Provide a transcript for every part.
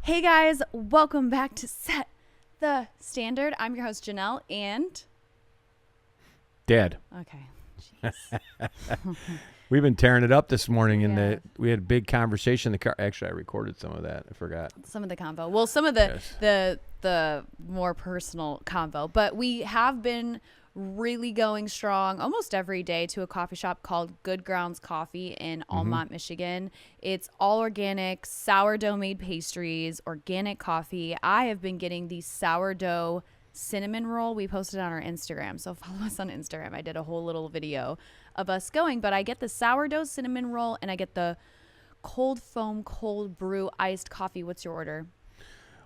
Hey guys, welcome back to Set the Standard. I'm your host Genelle and Dad. okay. Jeez. We've been tearing it up this morning, Yeah. and we had a big conversation in the car. Actually, I recorded some of that. I forgot. Some of the convo. Well, some of the more personal convo, but we have been really going strong almost every day to a coffee shop called Good Grounds Coffee in Almont, Michigan. It's all organic, sourdough made pastries, organic coffee. I have been getting the sourdough cinnamon roll. We posted on our Instagram, so follow us on Instagram. I did a whole little video of us going, but I get the sourdough cinnamon roll and I get the cold foam, cold brew iced coffee. What's your order?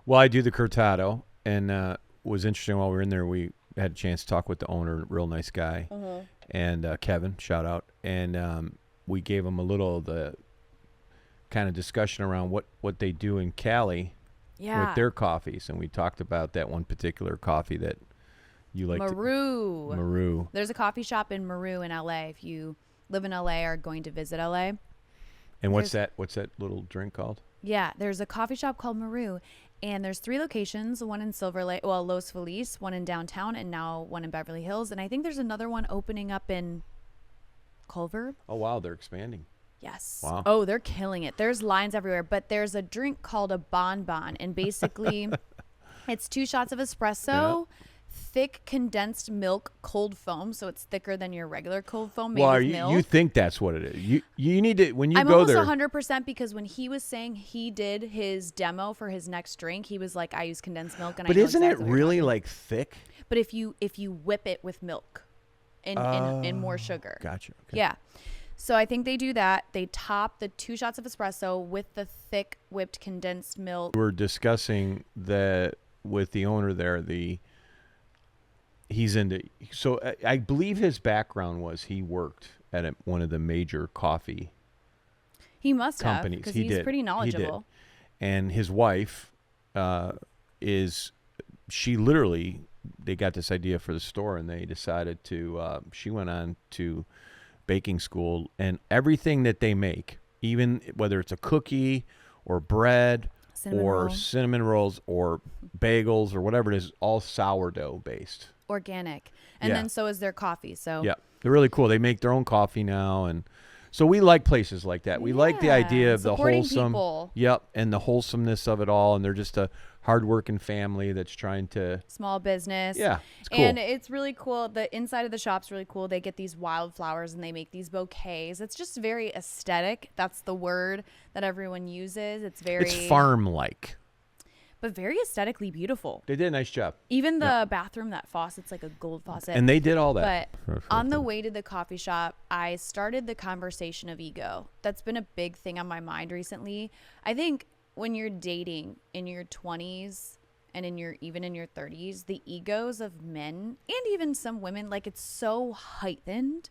Well, I do the cortado, and was interesting while we were in there. We had a chance to talk with the owner, real nice guy, and Kevin, shout out. And we gave him a little of the kind of discussion around what they do in Cali with their coffees. And we talked about that one particular coffee that you like. Maru. Maru. There's a coffee shop in Maru in LA if you live in LA or are going to visit LA. And what's that little drink called? Yeah, there's a coffee shop called Maru, and there's 3 locations, one in Silver Lake, well, Los Feliz, one in downtown, and now one in Beverly Hills. And I think there's another one opening up in Culver. Oh, wow, they're expanding. Yes. Wow. Oh, they're killing it. There's lines everywhere, but there's a drink called a bonbon, and basically it's 2 shots of espresso, thick condensed milk, cold foam, so it's thicker than your regular cold foam made with milk. You think that's what it is. You need to, when you I'm go there. almost 100% because when he was saying he did his demo for his next drink, he was like, I use condensed milk. And But I know isn't exactly it what you're really talking like thick? about. But if you whip it with milk and more sugar. Gotcha. Okay. Yeah. So I think they do that. They top the 2 shots of espresso with the thick whipped condensed milk. We're discussing that with the owner there. He's into, so I believe his background was he worked at one of the major coffee He must companies. have because He he's did. pretty knowledgeable. He did. And his wife she literally, they got this idea for the store and they decided to, she went on to baking school, and everything that they make, even whether it's a cookie or bread cinnamon rolls or bagels or whatever it is, all sourdough based. Organic. And then so is their coffee. So yeah, they're really cool. They make their own coffee now, and so we like places like that. We like the idea of the wholesome people. Yep, and the wholesomeness of it all, and they're just a hardworking family that's trying to small business. Yeah, it's cool. And it's really cool. The inside of the shop's really cool. They get these wildflowers and they make these bouquets. It's just very aesthetic. That's the word that everyone uses. It's farm-like. But very aesthetically beautiful. They did a nice job. Even the bathroom, that faucet's like a gold faucet. And they did all that. But on the way to the coffee shop, I started the conversation of ego. That's been a big thing on my mind recently. I think when you're dating in your 20s and even in your 30s, the egos of men and even some women, like it's so heightened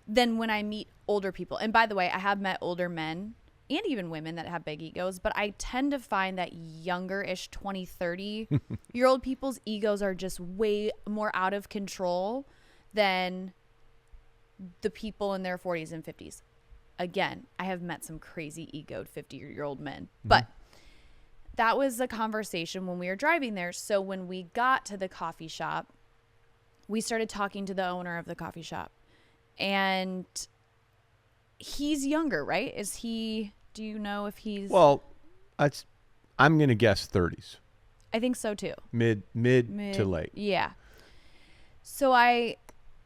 than when I meet older people. And by the way, I have met older men and even women that have big egos, but I tend to find that younger-ish 20, 30-year-old people's egos are just way more out of control than the people in their 40s and 50s. Again, I have met some crazy egoed 50-year-old men, but that was a conversation when we were driving there. So when we got to the coffee shop, we started talking to the owner of the coffee shop, and he's younger, right? Do you know if he's... Well, I'm going to guess 30s. I think so too. Mid to late. Yeah. So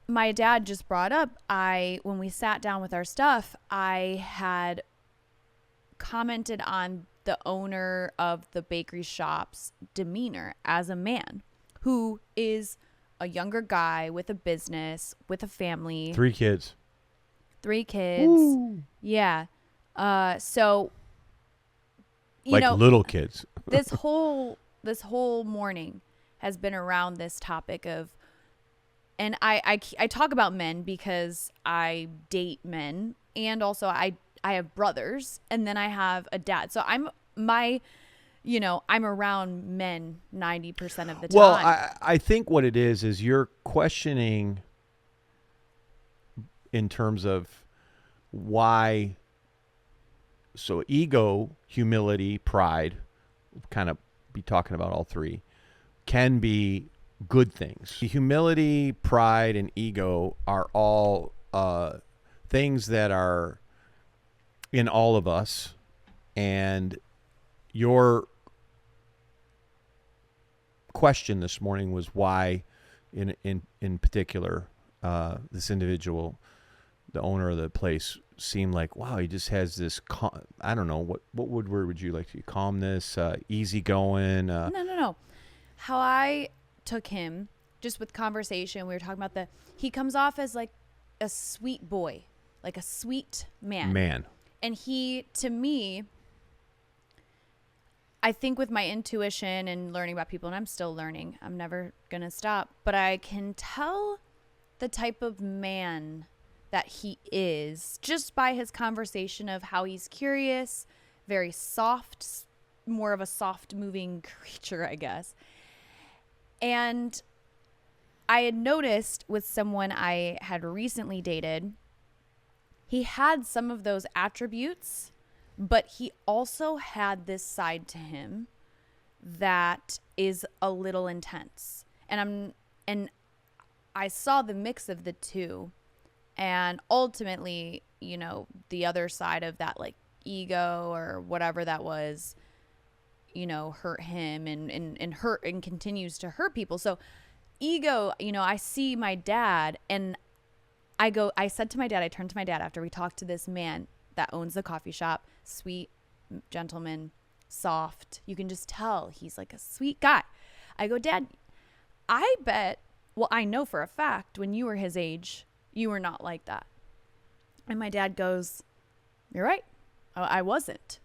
my dad just brought up, when we sat down with our stuff, I had commented on the owner of the bakery shop's demeanor as a man who is a younger guy with a business, with a family. 3 kids. 3 kids. Woo. Yeah. So, little kids. this whole morning has been around this topic of, and I talk about men because I date men, and also I have brothers, and then I have a dad. So I'm around men 90% of the time. Well, I think what it is you're questioning in terms of why. So ego, humility, pride, kind of be talking about all three, can be good things. Humility, pride, and ego are all things that are in all of us. And your question this morning was why, in particular, this individual, the owner of the place, seemed like, wow, he just has this I don't know, what word would you like to use? Calmness, easygoing. No. How I took him, just with conversation, we were talking about he comes off as like a sweet boy, like a sweet man. And he, to me, I think with my intuition and learning about people, and I'm still learning, I'm never going to stop, but I can tell the type of man that he is just by his conversation of how he's curious, very soft, more of a soft moving creature, I guess. And I had noticed with someone I had recently dated, he had some of those attributes, but he also had this side to him that is a little intense. And I saw the mix of the two. And ultimately, you know, the other side of that, like ego or whatever that was, you know, hurt him and hurt and continues to hurt people. So ego, you know, I see my dad and I said to my dad, I turned to my dad after we talked to this man that owns the coffee shop, sweet gentleman, soft. You can just tell he's like a sweet guy. I go, Dad, I bet, well, I know for a fact when you were his age, you were not like that. And my dad goes, you're right. I wasn't.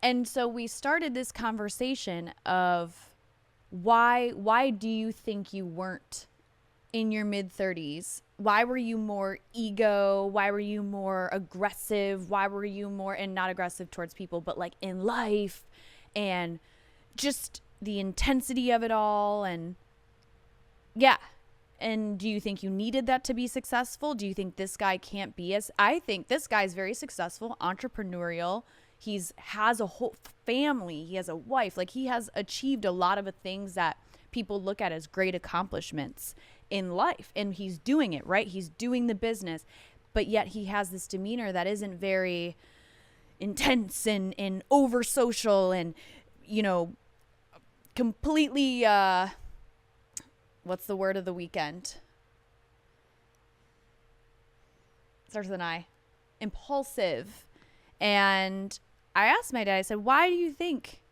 And so we started this conversation of why do you think you weren't in your mid-30s? Why were you more ego? Why were you more aggressive? Why were you more, and not aggressive towards people, but like in life, and just the intensity of it all? And yeah. And do you think you needed that to be successful? Do you think this guy can't be as, I think this guy's very successful, entrepreneurial. Has a whole family. He has a wife. Like, he has achieved a lot of the things that people look at as great accomplishments in life. And he's doing it, right? He's doing the business. But yet he has this demeanor that isn't very intense and over social and, you know, completely, what's the word of the weekend? Starts with an I. Impulsive. And I asked my dad, I said, why do you think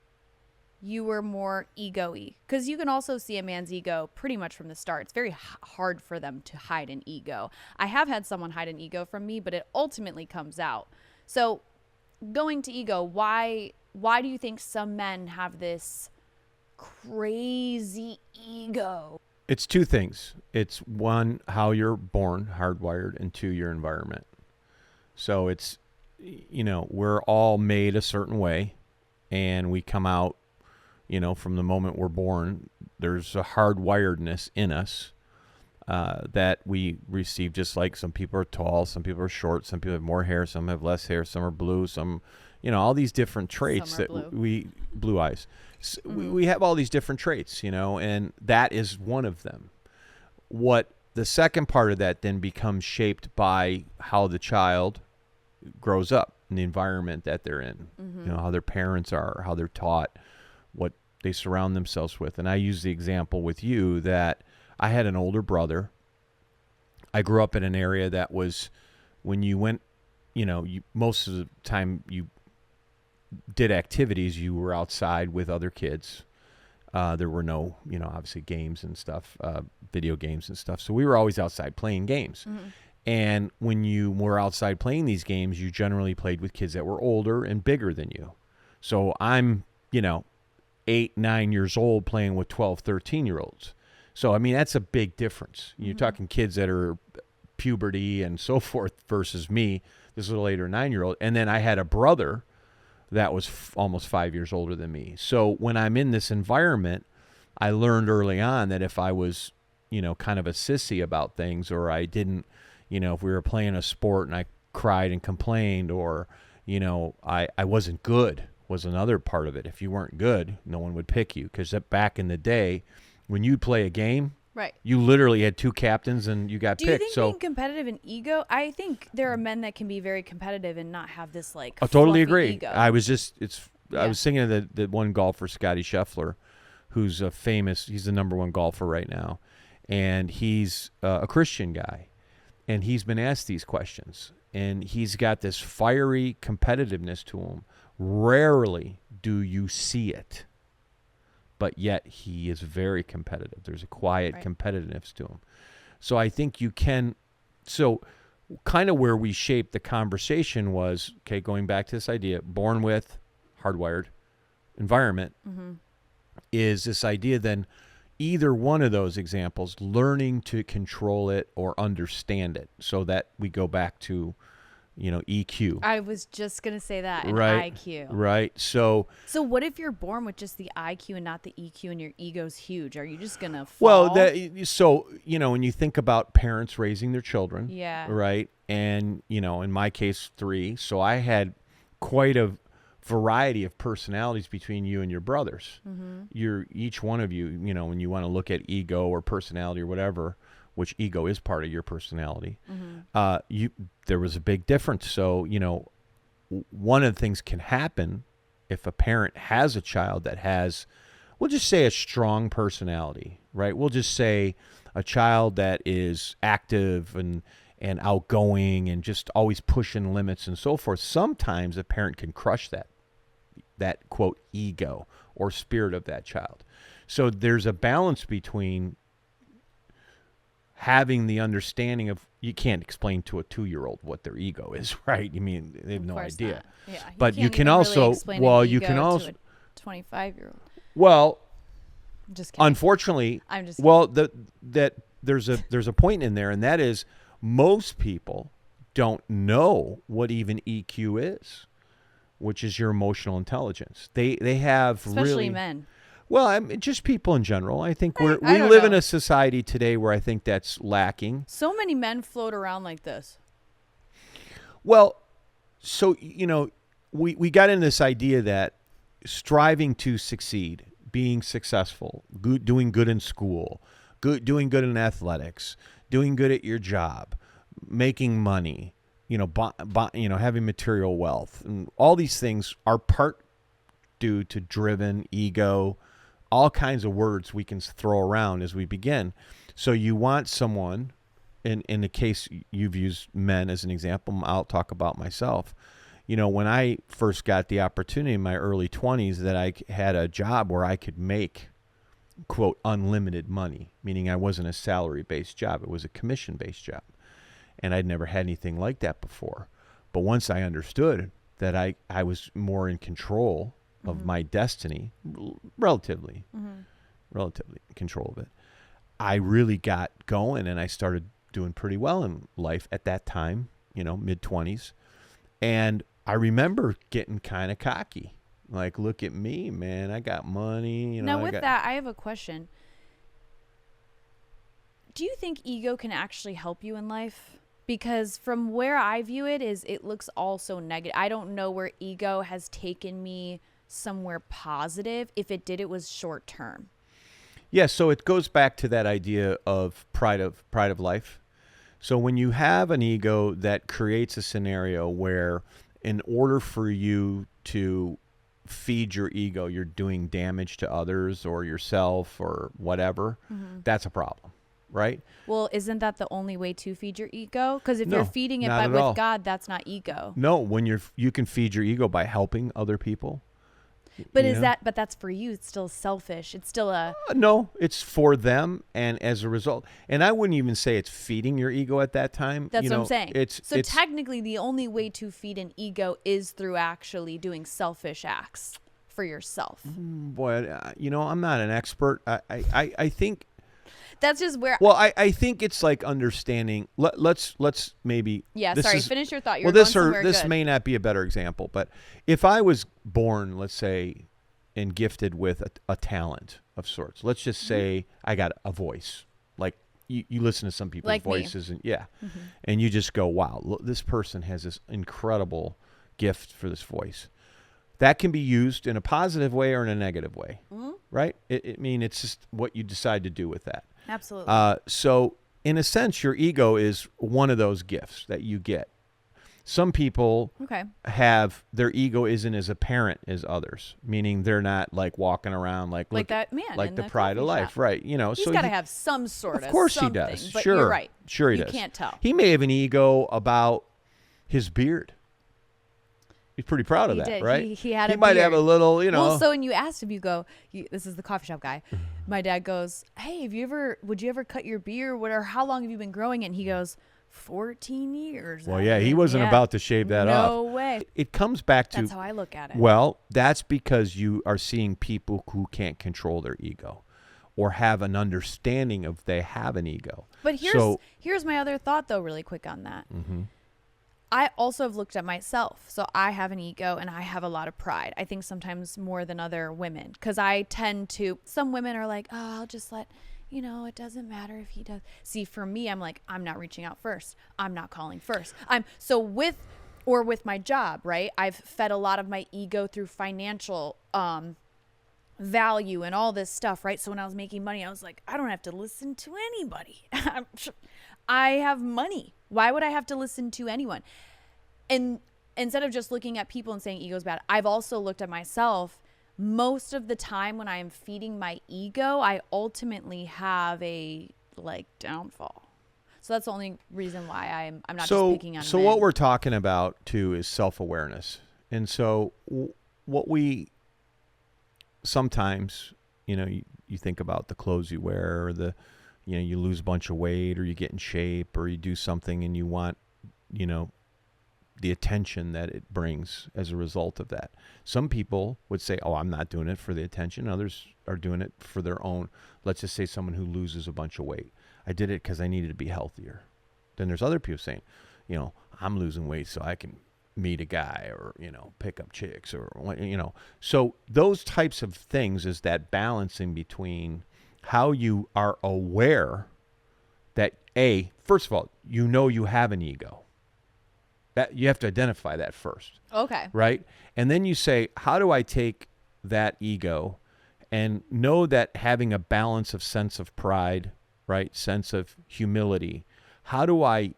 you were more ego-y? Because you can also see a man's ego pretty much from the start. It's very hard for them to hide an ego. I have had someone hide an ego from me, but it ultimately comes out. So going to ego, why do you think some men have this crazy ego? It's two things. It's one, how you're born, hardwired, and two, your environment. So it's, you know, we're all made a certain way, and we come out, you know, from the moment we're born, there's a hardwiredness in us that we receive, just like some people are tall, some people are short, some people have more hair, some have less hair, some are blue, some, you know, all these different traits that blue eyes. So we have all these different traits, you know, and that is one of them. What the second part of that then becomes shaped by how the child grows up in the environment that they're in, you know, how their parents are, how they're taught, what they surround themselves with. And I use the example with you that I had an older brother. I grew up in an area that was, when you went, you know, most of the time you did activities, you were outside with other kids. There were no, you know, obviously games and stuff, video games and stuff. So we were always outside playing games. And when you were outside playing these games, you generally played with kids that were older and bigger than you. So I'm, you know, 8, 9 years old playing with 12, 13-year-olds. So, I mean, that's a big difference. You're talking kids that are puberty and so forth versus me, this little 8 or 9-year-old. And then I had a brother that was almost 5 years older than me. So when I'm in this environment, I learned early on that if I was, you know, kind of a sissy about things, or I didn't, you know, if we were playing a sport and I cried and complained, or, you know, I wasn't good, was another part of it. If you weren't good, no one would pick you, because back in the day, when you play a game, right, you literally had 2 captains and you got do you picked. think So being competitive and ego? I think there are men that can be very competitive and not have this like I totally fluffy agree. ego. I was thinking of the one golfer, Scotty Scheffler, who's he's the number 1 golfer right now, and he's a Christian guy, and he's been asked these questions, and he's got this fiery competitiveness to him. Rarely do you see it, but yet he is very competitive. There's a quiet competitiveness to him. So I think you can. So kind of where we shaped the conversation was, okay, going back to this idea, born with, hardwired environment, is this idea then either one of those examples, learning to control it or understand it, so that we go back to, EQ. I was just going to say that, and Right. IQ. Right. So what if you're born with just the IQ and not the EQ, and your ego's huge? Are you just going to fall? when you think about parents raising their children, Yeah. right? And, in my case, 3. So I had quite a variety of personalities between you and your brothers. Each one of you, when you want to look at ego or personality or whatever, which ego is part of your personality, there was a big difference. So, one of the things can happen if a parent has a child that has, we'll just say, a strong personality, right? We'll just say a child that is active and outgoing and just always pushing limits and so forth. Sometimes a parent can crush that quote ego or spirit of that child. So there's a balance between having the understanding of, you can't explain to a 2-year-old what their ego is, right? You mean they have no idea. Not. Yeah, but you can really also, explain well, an you ego can to also, a 25-year-old. well, I'm just kidding. unfortunately, I'm just kidding. well, that there's a point in there, and that is most people don't know what even EQ is, which is your emotional intelligence. They have Especially really, men. well, just people in general. I think we I don't live know. in a society today where I think that's lacking. So many men float around like this. Well, so, we got into this idea that striving to succeed, being successful, doing good in school, doing good in athletics, doing good at your job, making money, having material wealth, and all these things are part due to driven, ego, all kinds of words we can throw around as we begin. So you want someone, in the case you've used men as an example, I'll talk about myself. When I first got the opportunity in my early 20s that I had a job where I could make, quote, unlimited money, meaning I wasn't a salary-based job. It was a commission-based job. And I'd never had anything like that before. But once I understood that I was more in control of my destiny, relatively in control of it, I really got going, and I started doing pretty well in life at that time, mid-20s. And I remember getting kind of cocky. Like, look at me, man. I got money. Now, with that, I have a question. Do you think ego can actually help you in life? Because from where I view it, it looks all so negative. I don't know where ego has taken me somewhere positive. If it did, it was short term. Yeah, so it goes back to that idea of pride of life. So when you have an ego that creates a scenario where, in order for you to feed your ego, you're doing damage to others or yourself or whatever, that's a problem, right? Well, isn't that the only way to feed your ego? Because if No, you're feeding it not at with all. God, that's not ego. No, when you can feed your ego by helping other people. But but that's for you. It's still selfish. It's still no, it's for them, and as a result, and I wouldn't even say it's feeding your ego at that time. That's what I'm saying. It's technically the only way to feed an ego is through actually doing selfish acts for yourself. Boy, I'm not an expert. I think that's just where. Well, I think it's like understanding. Let's maybe. Yeah, finish your thought. Well, this may not be a better example, but if I was born, let's say, and gifted with a talent of sorts, let's just say I got a voice. Like you listen to some people's like voices, me. and you just go, wow, look, this person has this incredible gift for this voice. that can be used in a positive way or in a negative way, Mm-hmm. right? It's just what you decide to do with that. Absolutely. So in a sense, your ego is one of those gifts that you get. Some people Okay. have their ego isn't as apparent as others, meaning they're not like walking around like Like that man like in the the pride of coffee life, shop. right? He's got to have some sort of course something, he does. But Sure, you're right. sure he does. You can't tell. He may have an ego about his beard. He's pretty proud of He that, did. right? He had He a might have a beard. little, Well, so when you asked him, this is the coffee shop guy. Mm-hmm. My dad goes, hey, would you ever cut your beard? Or how long have you been growing it? And he goes, 14 years. Well, yeah, he wasn't about to shave that off. No way. It comes back to, That's how I look at it. well, that's because you are seeing people who can't control their ego or have an understanding of they have an ego. But here's my other thought, though, really quick on that. Mm-hmm. I also have looked at myself. So I have an ego and I have a lot of pride. I think sometimes more than other women. Because I tend to, some women are like, oh, I'll just let, it doesn't matter if he does. See, for me, I'm like, I'm not reaching out first. I'm not calling first. With my job, right? I've fed a lot of my ego through financial value and all this stuff, right? So when I was making money, I was like, I don't have to listen to anybody. I have money. Why would I have to listen to anyone? And instead of just looking at people and saying ego's bad, I've also looked at myself. Most of the time when I am feeding my ego, I ultimately have a downfall. So that's the only reason why I'm not just picking on So men. what we're talking about too is self-awareness. And so what we sometimes, you think about the clothes you wear, or you lose a bunch of weight, or you get in shape, or you do something and you want, the attention that it brings as a result of that. Some people would say, oh, I'm not doing it for the attention. Others are doing it for their own. Let's just say someone who loses a bunch of weight. I did it because I needed to be healthier. Then there's other people saying, I'm losing weight so I can meet a guy or, pick up chicks or, So those types of things is that balancing between how you are aware that, first of all, you have an ego. That you have to identify that first. Okay. Right? And then you say, how do I take that ego and know that having a balance of sense of pride, right? Sense of humility. How do I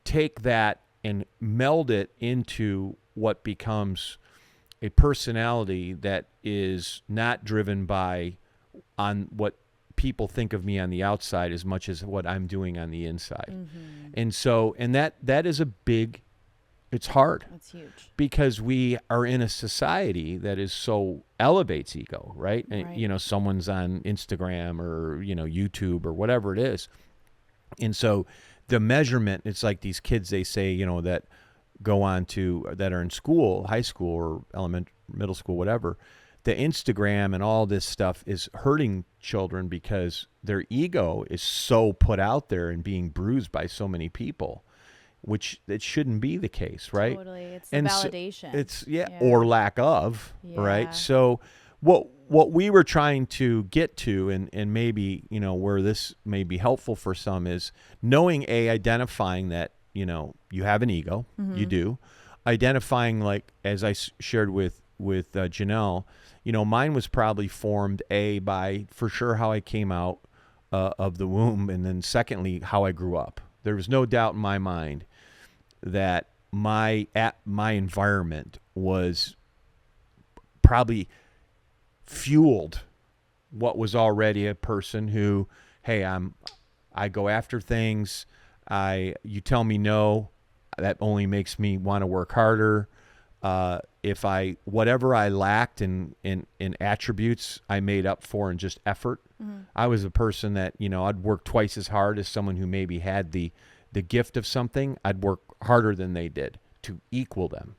take that and meld it into what becomes a personality that is not driven by on what people think of me on the outside as much as what I'm doing on the inside. Mm-hmm. And so, that is it's hard. That's huge. Because we are in a society that is so elevates ego, right? Right. And, someone's on Instagram or, YouTube or whatever it is. And so the measurement, it's like these kids, they say, that go on that are in school, high school or middle school, whatever. The Instagram and all this stuff is hurting children because their ego is so put out there and being bruised by so many people, which it shouldn't be the case, right? Totally. It's the validation. So it's or lack of, right? Yeah. So what we were trying to get to and maybe, where this may be helpful for some is knowing identifying that, you have an ego, mm-hmm. You do. Identifying, like, as I shared with Genelle, mine was probably formed by, for sure, how I came out of the womb, and then secondly, how I grew up. There was no doubt in my mind that my environment was probably fueled what was already a person who, hey, I go after things. You tell me no, that only makes me want to work harder. If whatever I lacked in attributes, I made up for in just effort. Mm-hmm. I was a person that, I'd work twice as hard as someone who maybe had the gift of something. I'd work harder than they did to equal them,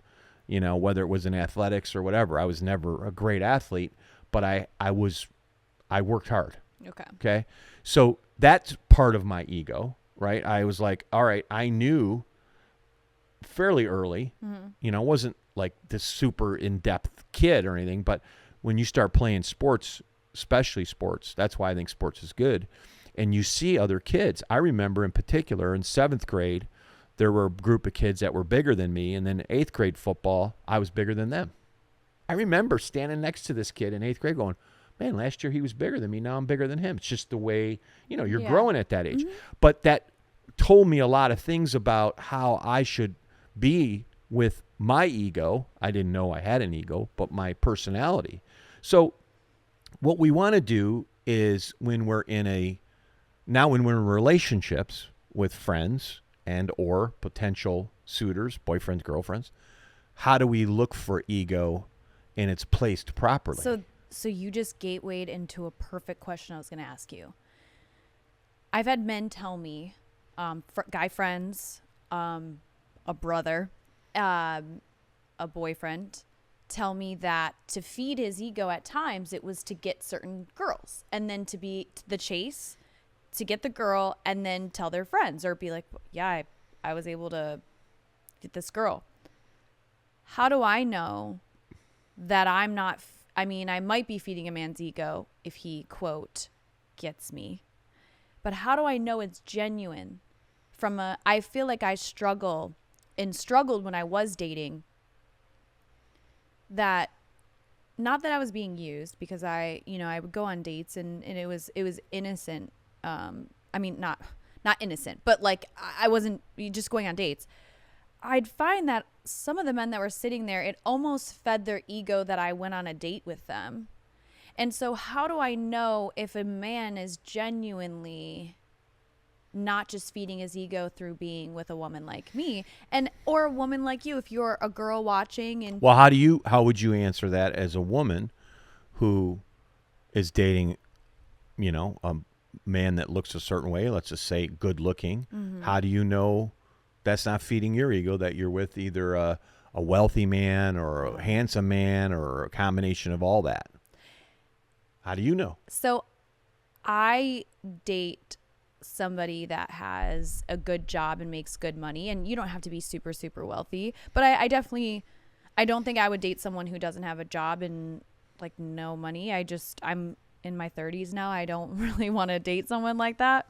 whether it was in athletics or whatever. I was never a great athlete, but I worked hard. Okay. So that's part of my ego, right? I was like, all right, I knew fairly early, mm-hmm. Wasn't like this super in-depth kid or anything, but when you start playing sports, especially sports, that's why I think sports is good. And you see other kids. I remember in particular in 7th grade, there were a group of kids that were bigger than me, and then 8th grade football, I was bigger than them. I remember standing next to this kid in 8th grade going, man, last year he was bigger than me. Now I'm bigger than him. It's just the way, you're growing at that age. But that told me a lot of things about how I should be with my ego. I didn't know I had an ego, but my personality. So what we want to do is when we're in relationships with friends and or potential suitors, boyfriends, girlfriends, how do we look for ego and it's placed properly? So you just gatewayed into a perfect question I was going to ask you. I've had men tell me, guy friends, a brother, a boyfriend, tell me that to feed his ego at times, it was to get certain girls and then to be the chase, to get the girl and then tell their friends or be like, yeah, I was able to get this girl. How do I know that I'm not, I might be feeding a man's ego if he, quote, gets me. But how do I know it's genuine? I feel like I struggled when I was dating. That, not that I was being used, because I would go on dates and it was innocent. Not innocent, but like I wasn't just going on dates. I'd find that some of the men that were sitting there, it almost fed their ego that I went on a date with them. And so how do I know if a man is genuinely not just feeding his ego through being with a woman like me or a woman like you, if you're a girl watching? And well, how would you answer that as a woman who is dating, a man that looks a certain way, let's just say good looking? Mm-hmm. How do you know that's not feeding your ego, that you're with either a wealthy man or a handsome man or a combination of all that? How do you know? So I date somebody that has a good job and makes good money, and you don't have to be super, super wealthy, but I don't think I would date someone who doesn't have a job and like no money. I'm in my 30s now. I don't really want to date someone like that.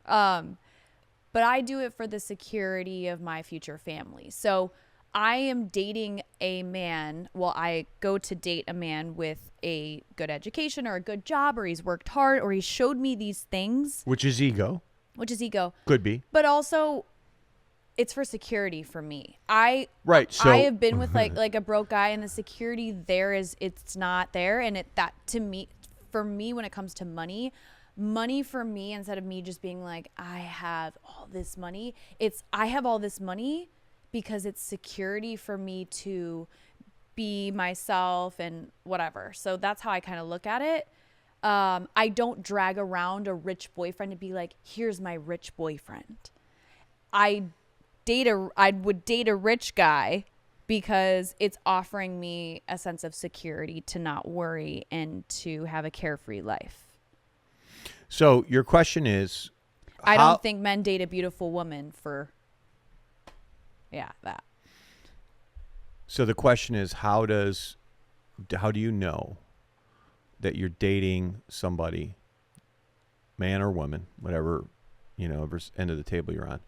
But I do it for the security of my future family. So I am dating a man. Well, I go to date a man with a good education or a good job, or he's worked hard, or he showed me these things. Which is ego. Could be. But also, it's for security for me. I have been with like a broke guy, and the security there it's not there. And for me, when it comes to money for me, instead of me just being like, I have all this money, I have all this money because it's security for me to be myself and whatever. So that's how I kind of look at it. I don't drag around a rich boyfriend to be like, here's my rich boyfriend. I would date a rich guy because it's offering me a sense of security to not worry and to have a carefree life. So your question is, I don't think men date a beautiful woman for, that. So the question is, how do you know that you're dating somebody, man or woman, whatever, whatever end of the table you're on,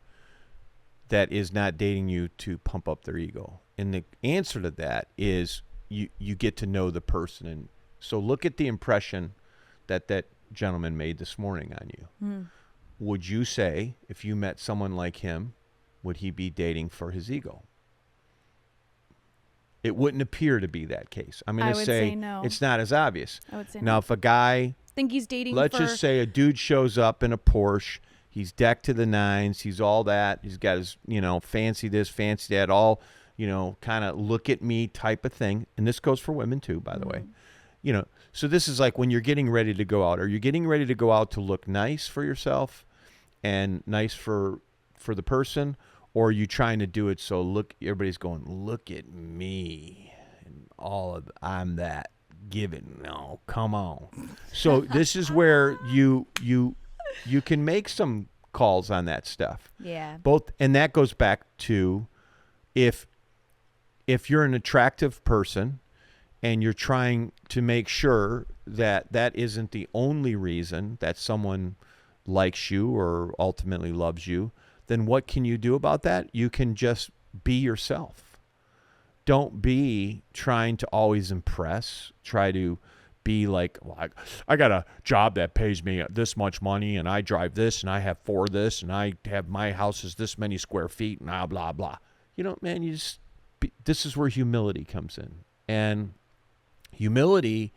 that is not dating you to pump up their ego? And the answer to that is you get to know the person. And so look at the impression that gentleman made this morning on you. Would you say, if you met someone like him, would he be dating for his ego? It wouldn't appear to be that case. I'm going to say no. It's not as obvious. I would say now, no. If a guy, think he's dating, let's just say a dude shows up in a Porsche, he's decked to the nines, he's all that, he's got his, fancy this, fancy that, all, kind of look at me type of thing. And this goes for women too, by the way. So this is like when you're getting ready to go out. Are you getting ready to go out to look nice for yourself and nice for the person? Or are you trying to do it so everybody's going, look at me and I'm that giving. No, come on. So this is where you can make some calls on that stuff. Yeah. And that goes back to if you're an attractive person and you're trying to make sure that isn't the only reason that someone likes you or ultimately loves you, then what can you do about that? You can just be yourself. Don't be trying to always impress. Try to be like, well, I got a job that pays me this much money, and I drive this, and I have this, and I have my house is this many square feet, and blah, blah, blah. Man, this is where humility comes in. And humility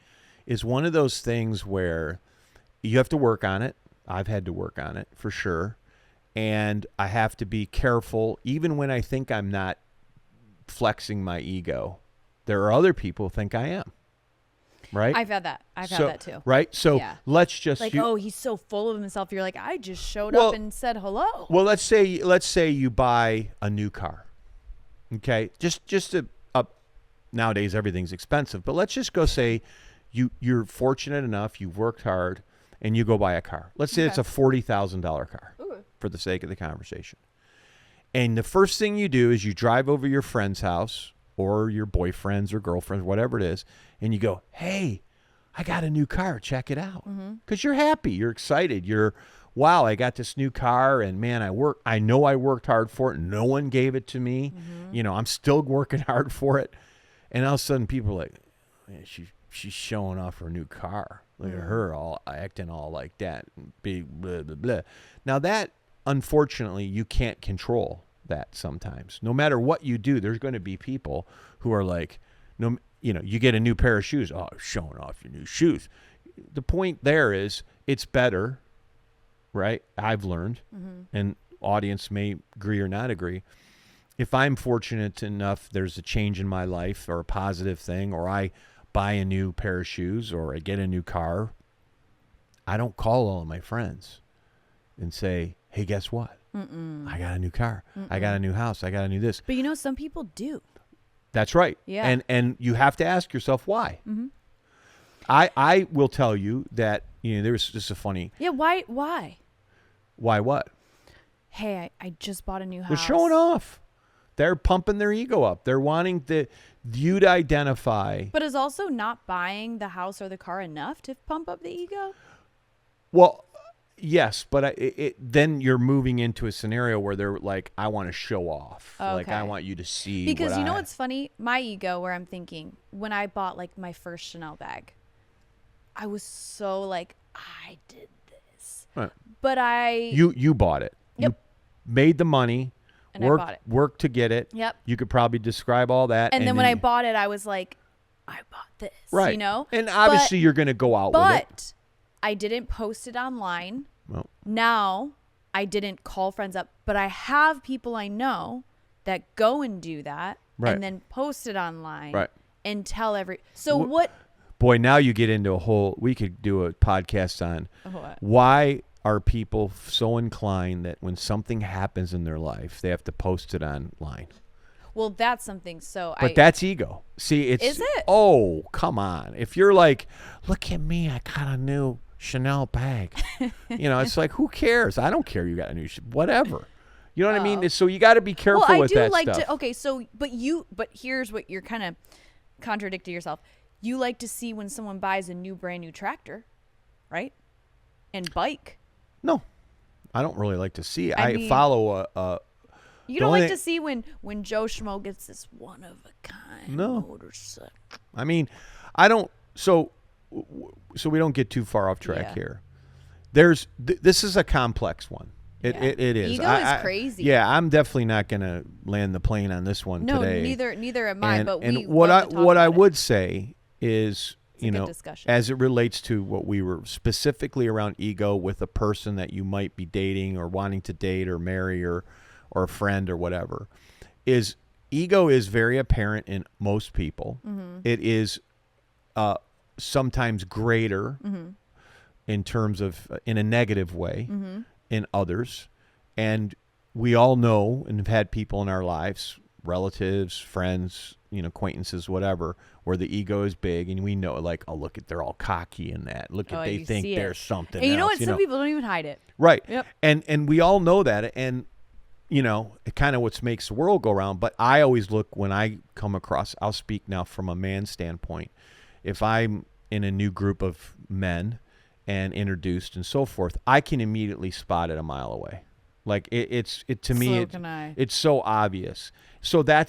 is one of those things where you have to work on it. I've had to work on it for sure. And I have to be careful, even when I think I'm not flexing my ego. There are other people who think I am. Right? I've had that. I've had that too. Right? So let's just like, he's so full of himself. You're like, I just showed up and said hello. Well, let's say you buy a new car. Okay? Just to nowadays everything's expensive, but let's just go say you're fortunate enough, you've worked hard, and you go buy a car. Let's say it's a $40,000 car. Ooh. For the sake of the conversation. And the first thing you do is you drive over your friend's house or your boyfriend's or girlfriend's, whatever it is, and you go, hey, I got a new car. Check it out. Because you're happy. You're excited. Wow, I got this new car, and man, I know I worked hard for it. No one gave it to me. I'm still working hard for it. And all of a sudden people are like, man, she's showing off her new car. Look at her all acting all like that. Big blah, blah, blah. Now that, unfortunately, you can't control that sometimes. No matter what you do, there's going to be people who are like, you get a new pair of shoes. Oh, showing off your new shoes. The point there is it's better, right? I've learned, and audience may agree or not agree. If I'm fortunate enough, there's a change in my life or a positive thing, or I buy a new pair of shoes or I get a new car, I don't call all of my friends and say, hey, guess what? I got a new car. I got a new house. I got a new this. But some people do. That's right. Yeah. And you have to ask yourself why. I will tell you that, there's just a funny. Yeah, why? Why what? Hey, I just bought a new house. They're showing off. They're pumping their ego up. They're wanting you to identify. But is also not buying the house or the car enough to pump up the ego? Well, yes, but then you're moving into a scenario where they're like, I want to show off. Okay. Like, I want you to see. Because what's funny? My ego, where I'm thinking, when I bought like my first Chanel bag, I was so like, I did this. Right. But You bought it. Yep. You made the money. And I bought it. Worked to get it. Yep. You could probably describe all that. And then when I bought it, I was like, I bought this. Right. And obviously you're going to go out with it. But I didn't post it online. Well, now I didn't call friends up, but I have people I know that go and do that and then post it online and tell what? Boy, now you get into we could do a podcast on why are people so inclined that when something happens in their life, they have to post it online. Well, that's something. But that's ego. See, is it? Oh, come on. If you're like, look at me, I got a new Chanel bag. It's like, who cares? I don't care. You got a new, whatever. You know what I mean? So you got to be careful with that stuff. Okay. So, but here's what you're kind of contradicting yourself. You like to see when someone buys a new, brand new tractor, right? And bike. No, I don't really like to see it. I follow a. You don't like to see when Joe Schmo gets this one of a kind motorcycle. I mean, I don't. So we don't get too far off track here. This is a complex one. It is. Ego is crazy. Yeah, I'm definitely not going to land the plane on this one today. Neither am I. But what I would say is, discussion. as it relates to what we were specifically around ego with a person that you might be dating or wanting to date or marry or a friend or whatever, is ego is very apparent in most people. It is sometimes greater in terms of in a negative way in others. And we all know and have had people in our lives, relatives, friends, acquaintances, whatever, where the ego is big, and we know, like, oh, look at, they're all cocky in that. Look at, they think there's something and you know else, what? Some people don't even hide it. Right. Yep. And we all know that, and it kind of what makes the world go round. But I always look when I come across, I'll speak now from a man's standpoint. If I'm in a new group of men and introduced and so forth, I can immediately spot it a mile away. Like it's to me, So can I. it's so obvious. So then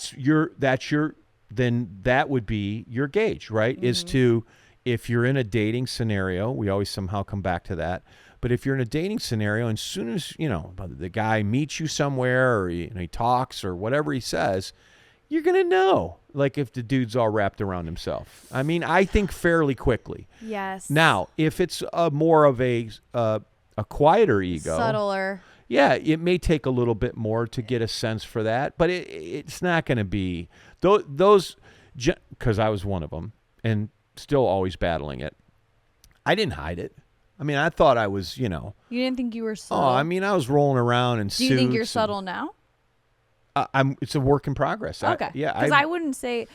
that would be your gauge, right? Is to, if you're in a dating scenario, we always somehow come back to that. But if you're in a dating scenario, and as soon as, the guy meets you somewhere or he talks or whatever he says, you're going to know, like, if the dude's all wrapped around himself. I mean, I think fairly quickly. Yes. Now, if it's more of a quieter ego. Subtler. Yeah, it may take a little bit more to get a sense for that, but it's not going to be those, because I was one of them and still always battling it. I didn't hide it. I mean, I thought I was, You didn't think you were subtle? Oh, I mean, I was rolling around in suits. Do you think you're subtle now? It's a work in progress. Okay. Because I would say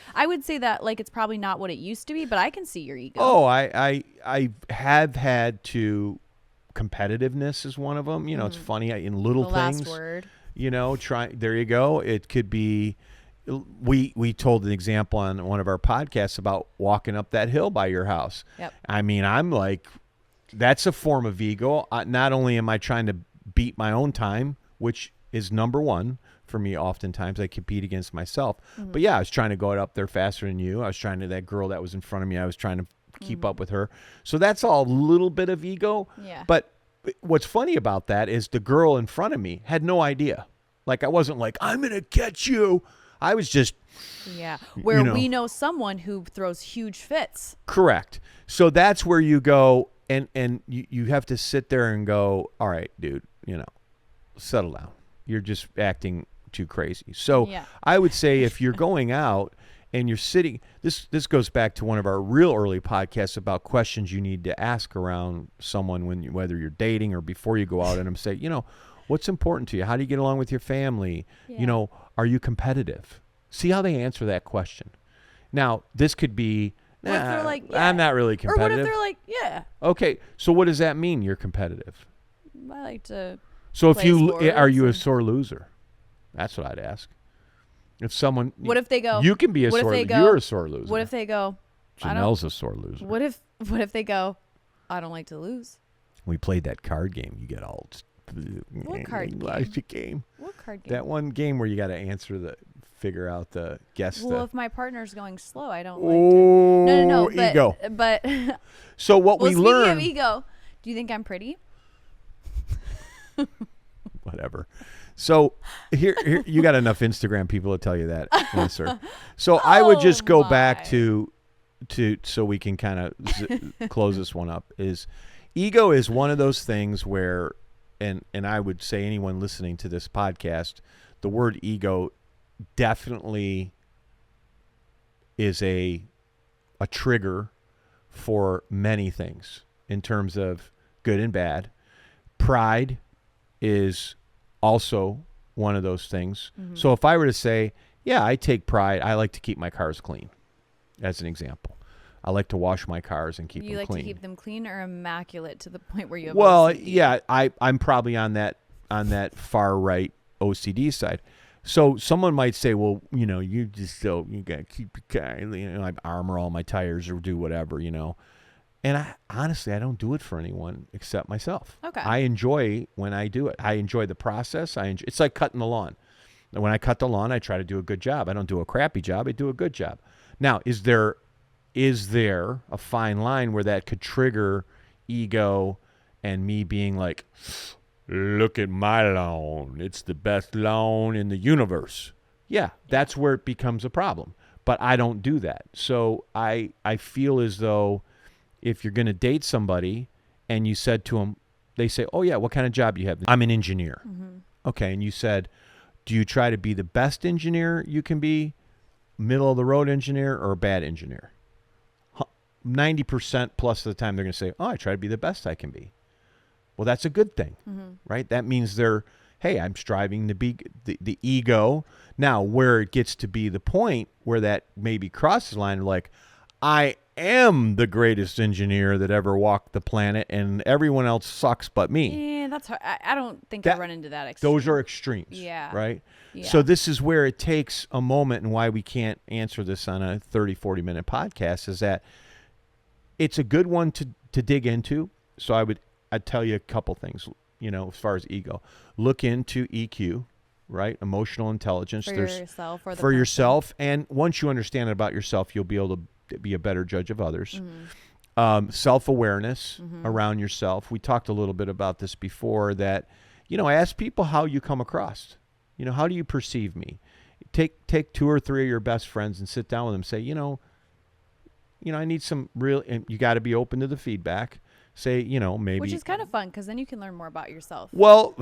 that, like, it's probably not what it used to be, but I can see your ego. Oh, I have had to. Competitiveness is one of them. It's funny in little things. Last word. There you go. It could be. We told an example on one of our podcasts about walking up that hill by your house. Yep. I mean, I'm like, that's a form of ego. Not only am I trying to beat my own time, which is number one for me. Oftentimes I compete against myself. But yeah, I was trying to go up there faster than you. I was trying to, that girl that was in front of me, I was trying to keep up with her. So that's all a little bit of ego. Yeah. But what's funny about that is the girl in front of me had no idea. Like, I wasn't like, I'm going to catch you. I was just. Yeah. Where we know someone who throws huge fits. Correct. So that's where you go and you have to sit there and go, all right, dude, settle down. You're just acting too crazy. So I would say if you're going out and you're sitting, this goes back to one of our real early podcasts about questions you need to ask around someone whether you're dating or before you go out, and I'm saying, what's important to you? How do you get along with your family? Yeah. Are you competitive? See how they answer that question. Now, this could be, What if they're like, I'm not really competitive. Or what if they're like, yeah. Okay, so what does that mean? You're competitive. I like to. So play are you a sports sore loser? That's what I'd ask. If someone, what if they go? You can be a sore. You're a sore loser. What if they go? Genelle's a sore loser. What if they go? I don't like to lose. We played that card game. You get all. What card game? What card game? That one game where you got to figure out the guess. Well, if my partner's going slow, I don't like to. No. But, ego. But. So what we learn. Speaking of ego, do you think I'm pretty? Whatever. So here you got enough Instagram people to tell you that answer. So I would just go back to so we can kind of close this one up. Is ego is one of those things where, and I would say anyone listening to this podcast, the word ego definitely is a trigger for many things in terms of good and bad. Pride is also one of those things. So if I were to say, yeah, I take pride, I like to keep my cars clean, as an example. I like to wash my cars and keep them clean. You like to keep them clean or immaculate to the point where you have OCD? OCD? Yeah, I'm probably on that far right OCD side. So someone might say, well, you got to keep your car, I armor all my tires or do whatever, And I honestly don't do it for anyone except myself. Okay. I enjoy when I do it. I enjoy the process. It's like cutting the lawn. When I cut the lawn, I try to do a good job. I don't do a crappy job. I do a good job. Now, is there a fine line where that could trigger ego and me being like, look at my lawn. It's the best lawn in the universe. Yeah, that's where it becomes a problem. But I don't do that. So I feel as though if you're going to date somebody and you said to them, they say, oh, yeah, what kind of job do you have? I'm an engineer. Okay, and you said, do you try to be the best engineer you can be, middle of the road engineer, or a bad engineer? 90% plus of the time they're going to say, oh, I try to be the best I can be. Well, that's a good thing, right? That means hey, I'm striving to be the ego. Now, where it gets to be the point where that maybe crosses the line, like, I am the greatest engineer that ever walked the planet, and everyone else sucks but me. Yeah, that's hard. I don't think I run into that extreme. Those are extremes, yeah. Right? Yeah. So this is where it takes a moment, and why we can't answer this on a 30, 40-minute podcast, is that it's a good one to dig into. So I'd tell you a couple things. as far as ego. Look into EQ, right? Emotional intelligence. For yourself or the for person. yourself. And once you understand it about yourself, you'll be able to be a better judge of others. Self-awareness around yourself. We talked a little bit about this before, that, ask people how you come across. How do you perceive me? Take 2 or 3 of your best friends and sit down with them. Say, I need some real, and you got to be open to the feedback. Say, maybe. Which is kind of fun because then you can learn more about yourself. Well,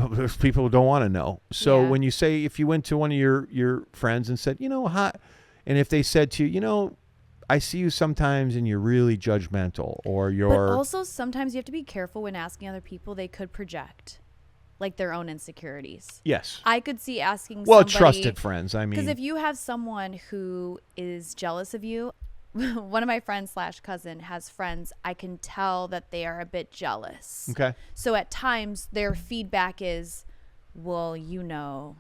people don't want to know. So Yeah. when you say, if you went to one of your friends and said, hi, and if they said to you, I see you sometimes and you're really judgmental, or you're. But also sometimes you have to be careful when asking other people. They could project like their own insecurities. Yes. I could see asking Well, somebody. trusted friends. I mean. Because if you have someone who is jealous of you, one of my friends / cousin has friends, I can tell that they are a bit jealous. Okay. So at times their feedback is, well, you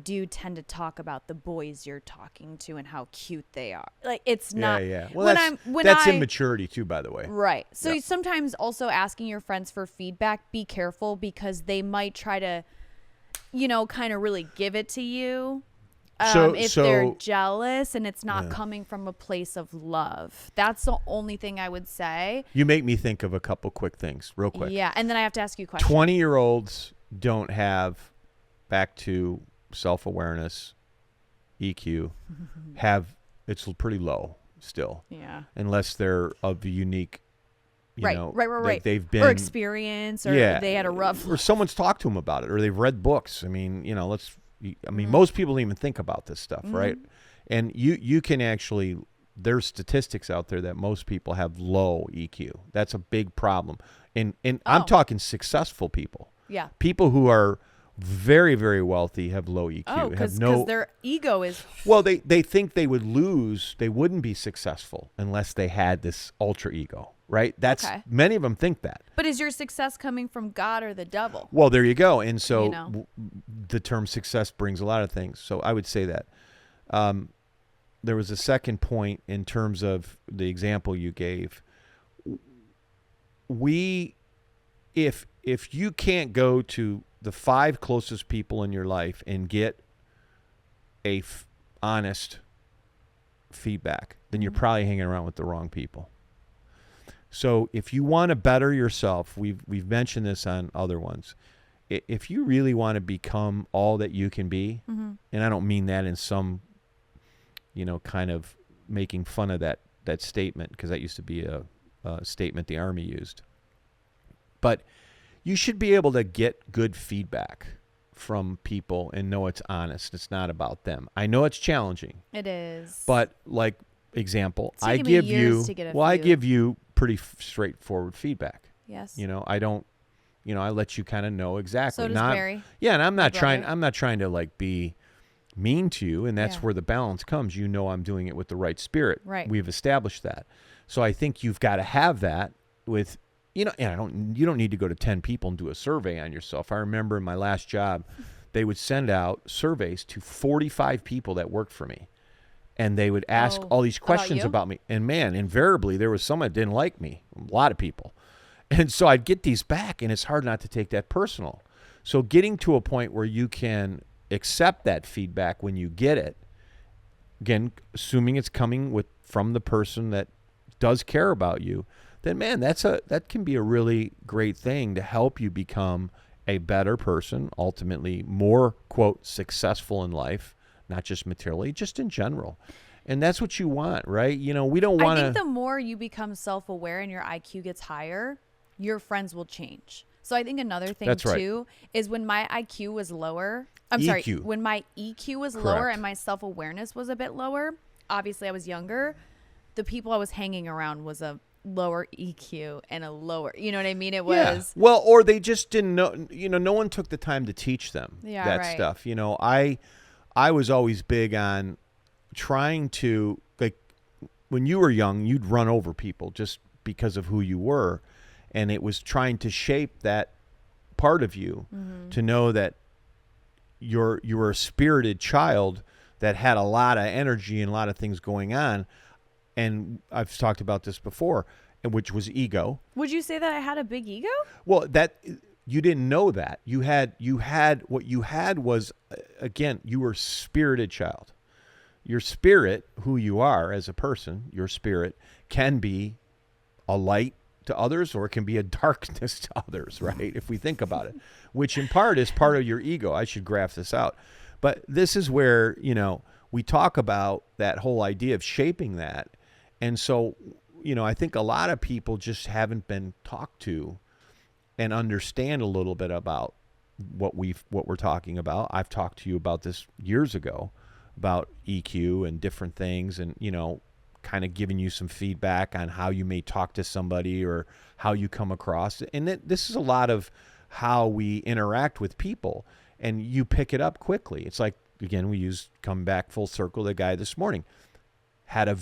do tend to talk about the boys you're talking to and how cute they are. Like, it's not. Yeah. Well, that's immaturity too, by the way. Right. So Yeah. sometimes also asking your friends for feedback, be careful, because they might try to, kind of really give it to you. If they're jealous and it's not coming from a place of love. That's the only thing I would say. You make me think of a couple quick things, real quick. Yeah, and then I have to ask you a question. 20-year-olds don't have, back to self-awareness, EQ, it's pretty low still. Yeah. Unless they're of a unique, right. They've been. Or experience, or they had a rough. Or someone's talked to them about it, or they've read books. I mean, most people don't even think about this stuff, right? And you can actually, there's statistics out there that most people have low EQ. That's a big problem. And I'm talking successful people. Yeah. People who are very, very wealthy have low EQ. Oh, because their ego is. Well, they think they wouldn't be successful unless they had this ultra ego, right? Many of them think that. But is your success coming from God or the devil? Well, there you go. And so the term success brings a lot of things. So I would say that. There was a second point in terms of the example you gave. If you can't go to the 5 closest people in your life and get honest feedback, then you're probably hanging around with the wrong people. So if you want to better yourself, we've mentioned this on other ones. If you really want to become all that you can be, and I don't mean that in some, kind of making fun of that statement, because that used to be a statement the Army used. But you should be able to get good feedback from people and know it's honest. It's not about them. I know it's challenging. It is. But like example, I taken me give years to get a I few. give you pretty straightforward feedback. Yes. I don't, I let you kind of know exactly. So does Barry. Yeah, and I'm not brother. trying to like be mean to you, and that's Yeah. where the balance comes. I'm doing it with the right spirit. Right. We've established that. So I think you've got to have that with, and you don't need to go to 10 people and do a survey on yourself. I remember in my last job, they would send out surveys to 45 people that worked for me. And they would ask all these questions about me. And man, invariably, there was someone that didn't like me. A lot of people. And so I'd get these back, and it's hard not to take that personal. So getting to a point where you can accept that feedback when you get it, again, assuming it's coming from the person that does care about you, then man, that can be a really great thing to help you become a better person, ultimately more, quote, successful in life, not just materially, just in general. And that's what you want, right? We don't want to. I think the more you become self-aware and your IQ gets higher, your friends will change. So I think another thing too is when my IQ was lower, when my EQ was lower and my self-awareness was a bit lower, obviously I was younger, the people I was hanging around was a lower EQ and a lower, you know what I mean? It was. Well, or they just didn't know, no one took the time to teach them that stuff. I was always big on trying to, like, when you were young, you'd run over people just because of who you were. And it was trying to shape that part of you to know that you were a spirited child that had a lot of energy and a lot of things going on. And I've talked about this before. which was ego. Would you say that I had a big ego? Well, that you didn't know that. You had what you had was, again, you were a spirited child. Your spirit, who you are as a person, your spirit can be a light to others, or it can be a darkness to others, right? If we think about it, which in part is part of your ego. I should graph this out. But this is where, we talk about that whole idea of shaping that. And so, I think a lot of people just haven't been talked to and understand a little bit about what we're talking about. I've talked to you about this years ago, about EQ and different things, and, kind of giving you some feedback on how you may talk to somebody or how you come across. And this is a lot of how we interact with people, and you pick it up quickly. It's like, again, come back full circle. The guy this morning had a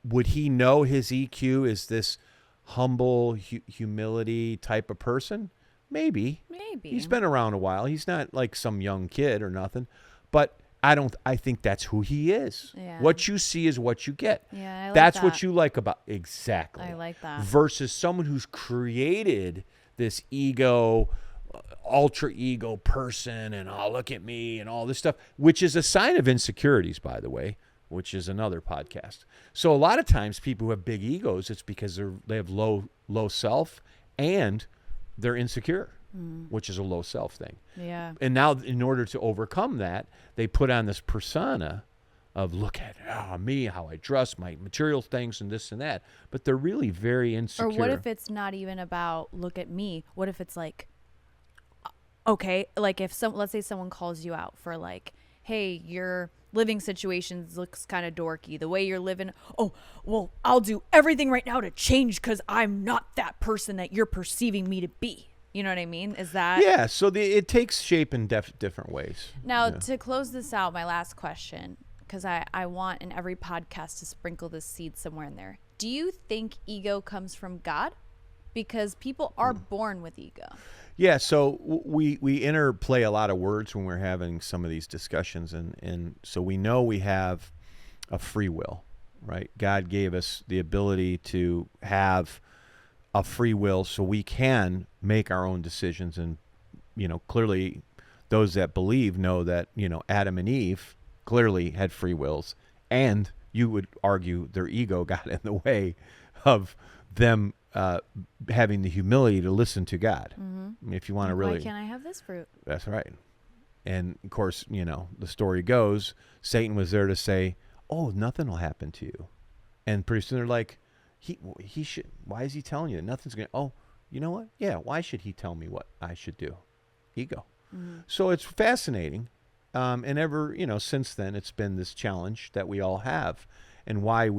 would he know his EQ is this humble humility type of person? Maybe. He's been around a while. He's not like some young kid or nothing, but I think that's who he is. Yeah. What you see is what you get. Yeah, I like that's that. what you like about, exactly. I like that. Versus someone who's created this ego, ultra ego person, and look at me and all this stuff, which is a sign of insecurities, by the way, which is another podcast. So a lot of times people who have big egos, it's because they have low self and they're insecure. Which is a low self thing. Yeah. And now in order to overcome that, they put on this persona of, look at me, how I dress, my material things and this and that. But they're really very insecure. Or what if it's not even about look at me? What if it's like, okay, like let's say someone calls you out for like, hey, your living situations looks kind of dorky. The way you're living. Oh, well, I'll do everything right now to change because I'm not that person that you're perceiving me to be. You know what I mean? Is that... Yeah, so it takes shape in different ways. Now, to close this out, my last question, because I want in every podcast to sprinkle this seed somewhere in there. Do you think ego comes from God? Because people are born with ego. Yeah, so we interplay a lot of words when we're having some of these discussions, and so we know we have a free will, right? God gave us the ability to have a free will so we can make our own decisions. And, clearly those that believe know that, Adam and Eve clearly had free wills, and you would argue their ego got in the way of them having the humility to listen to God. Mm-hmm. If you want to really... Why can't I have this fruit? That's right. And of course, the story goes, Satan was there to say, oh, nothing will happen to you. And pretty soon they're like, he should. Why is he telling you nothing's going to? Oh, you know what? Yeah. Why should he tell me what I should do? Ego. Mm-hmm. So it's fascinating. And ever, since then, it's been this challenge that we all have, and why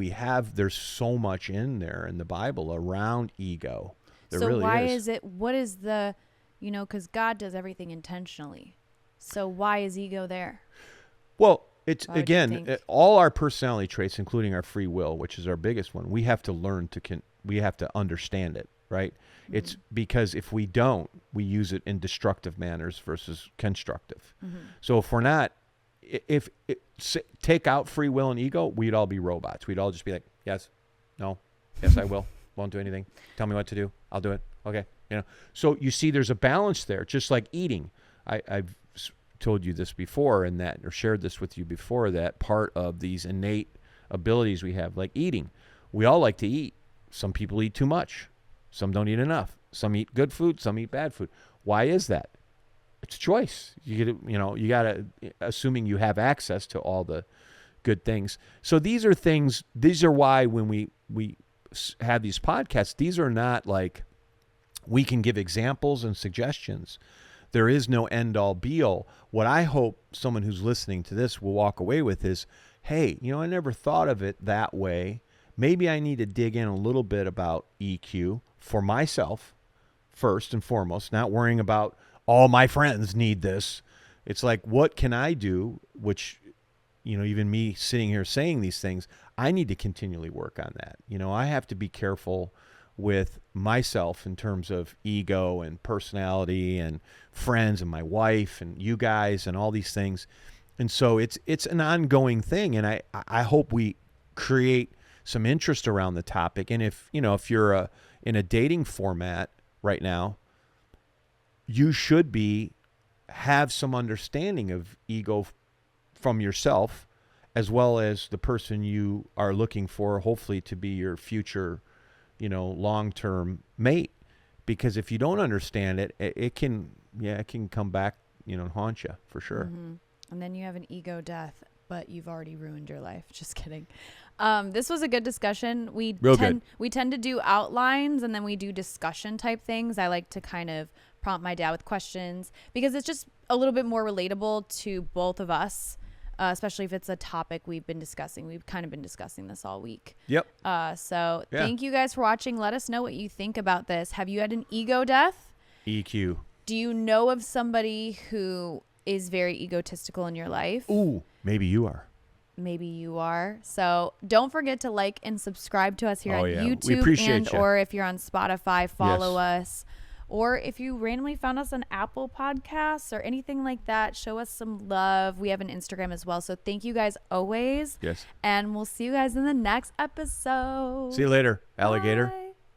there's so much in there in the Bible around ego. So really why is it? What is the, because God does everything intentionally. So why is ego there? Well, it's, again, all our personality traits, including our free will, which is our biggest one, we have to learn we have to understand it, right? Mm-hmm. It's because if we don't, we use it in destructive manners versus constructive. Mm-hmm. So if we're not, take out free will and ego, we'd all be robots. We'd all just be like, yes, no, yes, I will, won't do anything. Tell me what to do. I'll do it. Okay. So you see there's a balance there, just like eating. I've told you this before, and that, or shared this with you before, that part of these innate abilities we have, like eating. We all like to eat. Some people eat too much. Some don't eat enough. Some eat good food. Some eat bad food. Why is that? It's choice. You gotta, assuming you have access to all the good things. So these are why when we have these podcasts, these are not like, we can give examples and suggestions. There is no end all be all. What I hope someone who's listening to this will walk away with is, hey, I never thought of it that way. Maybe I need to dig in a little bit about EQ for myself, first and foremost, not worrying about all my friends need this. It's like, what can I do? Which, even me sitting here saying these things, I need to continually work on that. I have to be careful with myself in terms of ego and personality and friends and my wife and you guys and all these things. And so it's an ongoing thing. And I hope we create some interest around the topic. And if you're in a dating format right now, you should have some understanding of ego from yourself, as well as the person you are looking for, hopefully to be your future, long-term mate. Because if you don't understand it, it can come back, and haunt you for sure. Mm-hmm. And then you have an ego death, but you've already ruined your life. Just kidding. This was a good discussion. We tend to do outlines, and then we do discussion type things. I like to kind of prompt my dad with questions because it's just a little bit more relatable to both of us. Especially if it's a topic we've been discussing. We've kind of been discussing this all week. Yep. Thank you guys for watching. Let us know what you think about this. Have you had an ego death? EQ. Do you know of somebody who is very egotistical in your life? Ooh, maybe you are. Maybe you are. So don't forget to like and subscribe to us here on YouTube. We appreciate you. Or if you're on Spotify, follow us. Or if you randomly found us on Apple Podcasts or anything like that, show us some love. We have an Instagram as well. So thank you guys always. Yes. And we'll see you guys in the next episode. See you later, alligator. Bye.